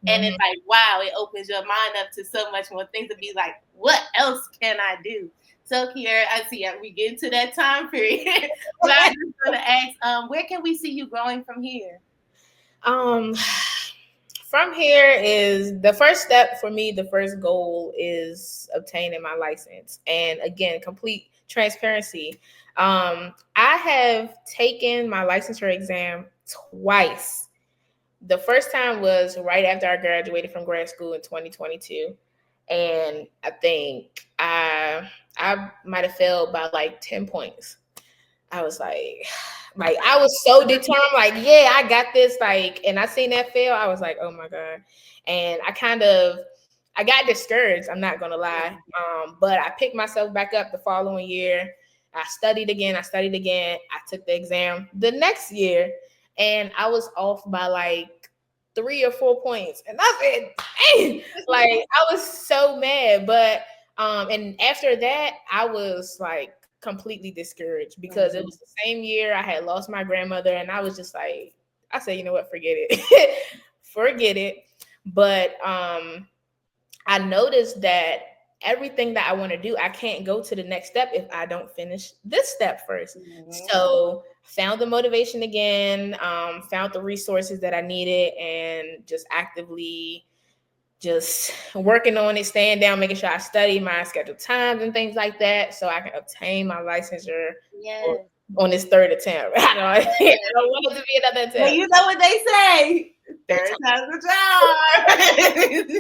And it's like, wow, it opens your mind up to so much more things to be like, what else can I do? So Keara, I see we get into that time period. But I just want to ask, where can we see you growing from here? From here is the first step for me. The first goal is obtaining my license. And again, complete transparency. I have taken my licensure exam twice. The first time was right after I graduated from grad school in 2022. And I think I might have failed by like 10 points. I was like I was so determined, like, yeah, I got this, like, and I seen that fail. I was like, oh my God. And I got discouraged. I'm not going to lie. But I picked myself back up the following year. I studied again. I took the exam the next year, and I was off by like 3 or 4 points. And I said, dang, like, I was so mad. But, and after that, I was like, completely discouraged, because it was the same year I had lost my grandmother, and I was just like, I said, you know what, forget it. But I noticed that everything that I want to do, I can't go to the next step if I don't finish this step first. So found the motivation again, found the resources that I needed, and just actively just working on it, staying down, making sure I study my scheduled times and things like that, so I can obtain my licensure on this third attempt. I don't want it to be another attempt. Well, you know what they say, third time's a charm.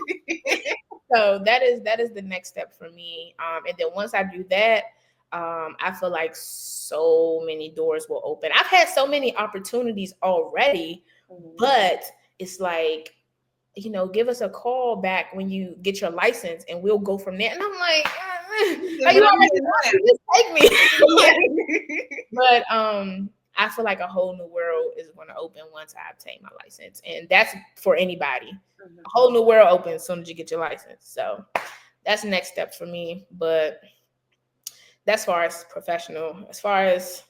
So that is the next step for me. And then once I do that, I feel like so many doors will open. I've had so many opportunities already, but it's like, give us a call back when you get your license and we'll go from there. And I'm like, you already know, just take me. But I feel like a whole new world is going to open once I obtain my license. And that's for anybody. Mhm. A whole new world opens as soon as you get your license. So that's the next step for me. But that's far as professional. As far as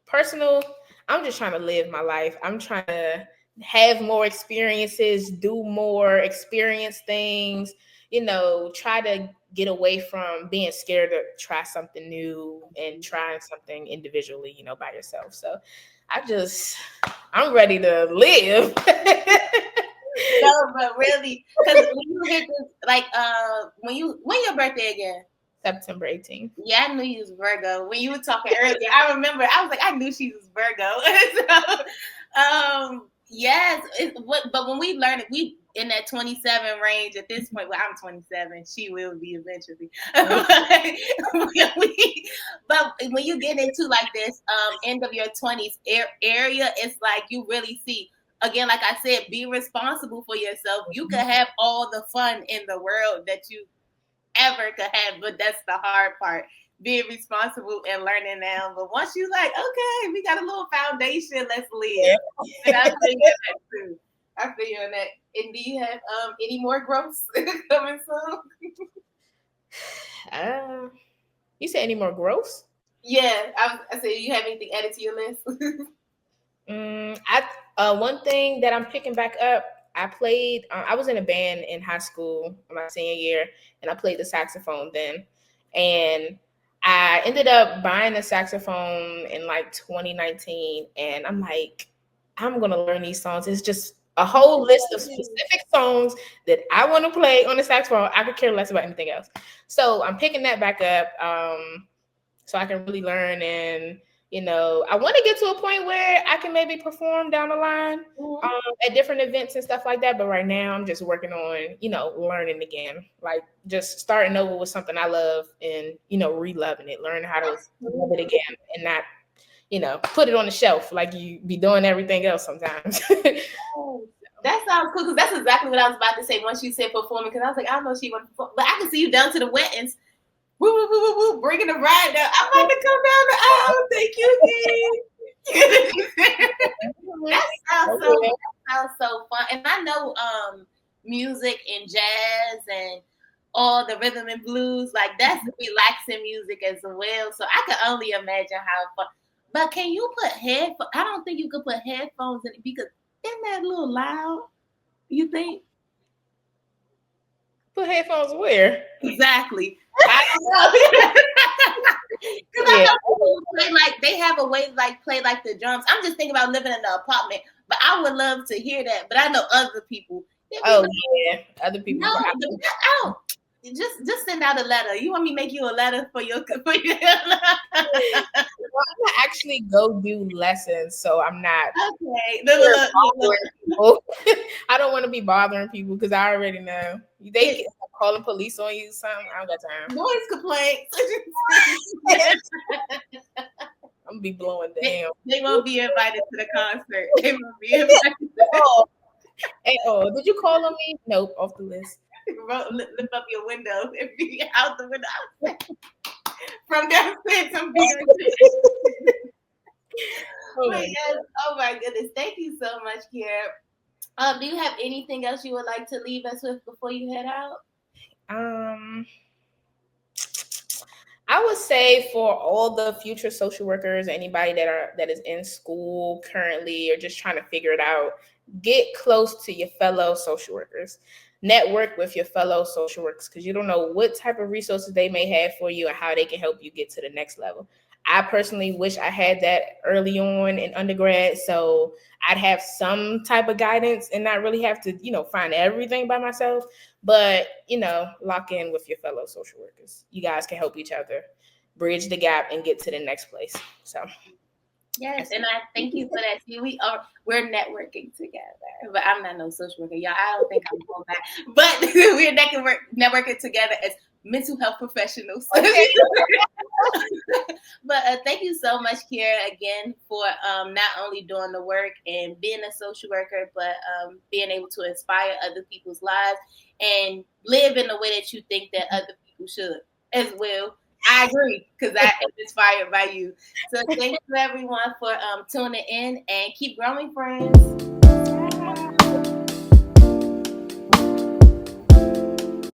personal, I'm just trying to live my life. I'm trying to have more experiences, do more, experience things, try to get away from being scared to try something new and trying something individually, by yourself. So I'm ready to live. No, but really, because when you hit this, like, when your birthday again? September 18th. Yeah, I knew you was Virgo. When you were talking earlier, I remember I was like, I knew she was Virgo. So, yes, but when we learn it, we in that 27 range at this point. Well, I'm 27. She will be eventually. But when you get into like this end of your 20s area, it's like you really see. Again, like I said, be responsible for yourself. You can have all the fun in the world that you ever could have, but that's the hard part, being responsible and learning now. But once you like, okay, we got a little foundation, let's live. And I feel you in that too. I feel you in that. And do you have any more growths coming soon? You said any more growths? Yeah, I said, you have anything added to your list? One thing that I'm picking back up, I played. I was in a band in high school my senior year, and I played the saxophone then. And I ended up buying a saxophone in like 2019, and I'm like, I'm gonna learn these songs. It's just a whole list of specific songs that I want to play on the saxophone. I could care less about anything else. So I'm picking that back up, so I can really learn. And I want to get to a point where I can maybe perform down the line at different events and stuff like that. But right now, I'm just working on, learning again, like just starting over with something I love and, re-loving it, learning how to love it again and not, put it on the shelf like you be doing everything else sometimes. That sounds cool, because that's exactly what I was about to say once you said performing, because I was like, I don't know if she want to perform, but I can see you down to the weddings. Woo, woo, woo, woo, woo, bringing the ride down. I'm about to come down the aisle. Thank you, that sounds so fun. And I know music and jazz and all the rhythm and blues, like that's relaxing music as well. So I can only imagine how fun. But can you put headphones? I don't think you could put headphones in it, because isn't that a little loud? You think? Put headphones where? Exactly. I don't know. Because I know people play like they have a way to like play like the drums. I'm just thinking about living in an apartment, but I would love to hear that. But I know other people. Oh yeah, other people. No, oh, just send out a letter. You want me to make you a letter for your? Well, I actually go do lessons, so I'm not. Okay. I don't want to be bothering people because I already know they can call the police on you. Something I don't got time. Noise complaints. I'm gonna be blowing down. They won't be invited to the concert. They won't be invited. Hey, did you call on me? Nope, off the list. Lift up your window and be out the window. From downstairs, oh my goodness. Thank you so much, Keara. Do you have anything else you would like to leave us with before you head out? I would say for all the future social workers, anybody that is in school currently or just trying to figure it out, get close to your fellow social workers. Network with your fellow social workers, because you don't know what type of resources they may have for you and how they can help you get to the next level. I personally wish I had that early on in undergrad, so I'd have some type of guidance and not really have to, find everything by myself. But, lock in with your fellow social workers. You guys can help each other, bridge the gap, and get to the next place. So. Yes, and I thank you for that. See, we're networking together, but I'm not no social worker, y'all. I don't think I'm going back, but we're networking together as mental health professionals. Okay. But thank you so much, Keara, again for not only doing the work and being a social worker, but being able to inspire other people's lives and live in the way that you think that other people should as well. I agree because I am inspired by you. So thank you everyone for tuning in and keep growing, friends.